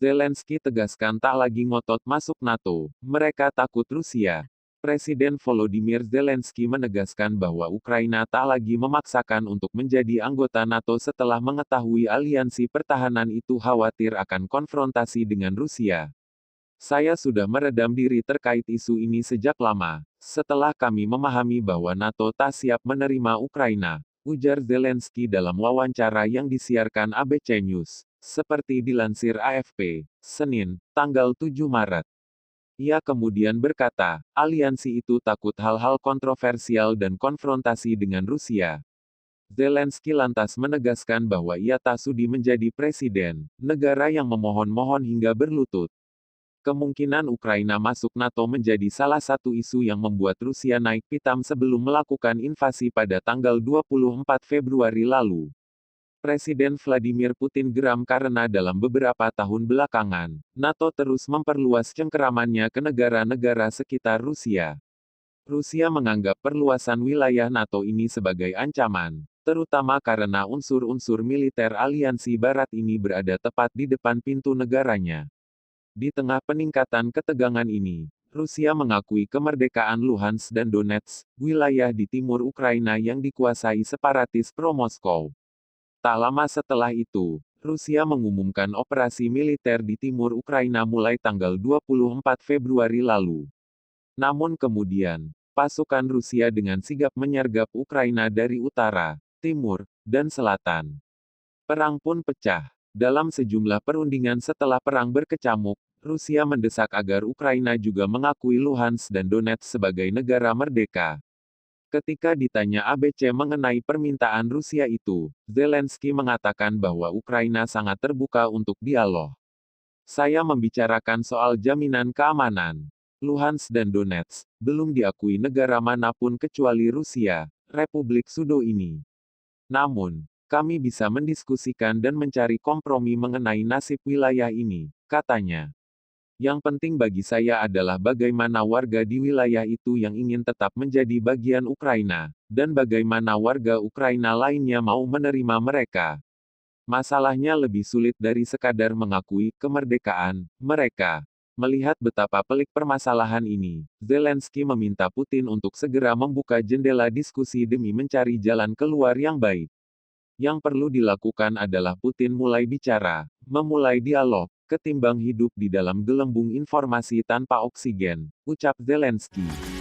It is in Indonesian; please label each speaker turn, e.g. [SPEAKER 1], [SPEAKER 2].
[SPEAKER 1] Zelensky tegaskan tak lagi ngotot masuk NATO, mereka takut Rusia. Presiden Volodymyr Zelensky menegaskan bahwa Ukraina tak lagi memaksakan untuk menjadi anggota NATO setelah mengetahui aliansi pertahanan itu khawatir akan konfrontasi dengan Rusia. Saya sudah meredam diri terkait isu ini sejak lama, setelah kami memahami bahwa NATO tak siap menerima Ukraina, ujar Zelensky dalam wawancara yang disiarkan ABC News, seperti dilansir AFP, Senin, tanggal 7 Maret. Ia kemudian berkata, aliansi itu takut hal-hal kontroversial dan konfrontasi dengan Rusia. Zelensky lantas menegaskan bahwa ia tak sudi menjadi presiden, negara yang memohon-mohon hingga berlutut. Kemungkinan Ukraina masuk NATO menjadi salah satu isu yang membuat Rusia naik pitam sebelum melakukan invasi pada tanggal 24 Februari lalu. Presiden Vladimir Putin geram karena dalam beberapa tahun belakangan, NATO terus memperluas cengkeramannya ke negara-negara sekitar Rusia. Rusia menganggap perluasan wilayah NATO ini sebagai ancaman, terutama karena unsur-unsur militer aliansi Barat ini berada tepat di depan pintu negaranya. Di tengah peningkatan ketegangan ini, Rusia mengakui kemerdekaan Luhansk dan Donetsk, wilayah di timur Ukraina yang dikuasai separatis pro-Moskow. Tak lama setelah itu, Rusia mengumumkan operasi militer di timur Ukraina mulai tanggal 24 Februari lalu. Namun kemudian, pasukan Rusia dengan sigap menyergap Ukraina dari utara, timur, dan selatan. Perang pun pecah. Dalam sejumlah perundingan setelah perang berkecamuk, Rusia mendesak agar Ukraina juga mengakui Luhansk dan Donetsk sebagai negara merdeka. Ketika ditanya ABC mengenai permintaan Rusia itu, Zelensky mengatakan bahwa Ukraina sangat terbuka untuk dialog. Saya membicarakan soal jaminan keamanan. Luhansk dan Donetsk belum diakui negara manapun kecuali Rusia, Republik Sudo ini. Namun, kami bisa mendiskusikan dan mencari kompromi mengenai nasib wilayah ini, katanya. Yang penting bagi saya adalah bagaimana warga di wilayah itu yang ingin tetap menjadi bagian Ukraina, dan bagaimana warga Ukraina lainnya mau menerima mereka. Masalahnya lebih sulit dari sekadar mengakui kemerdekaan mereka. Melihat betapa pelik permasalahan ini, Zelensky meminta Putin untuk segera membuka jendela diskusi demi mencari jalan keluar yang baik. Yang perlu dilakukan adalah Putin mulai bicara, memulai dialog, ketimbang hidup di dalam gelembung informasi tanpa oksigen, ucap Zelensky.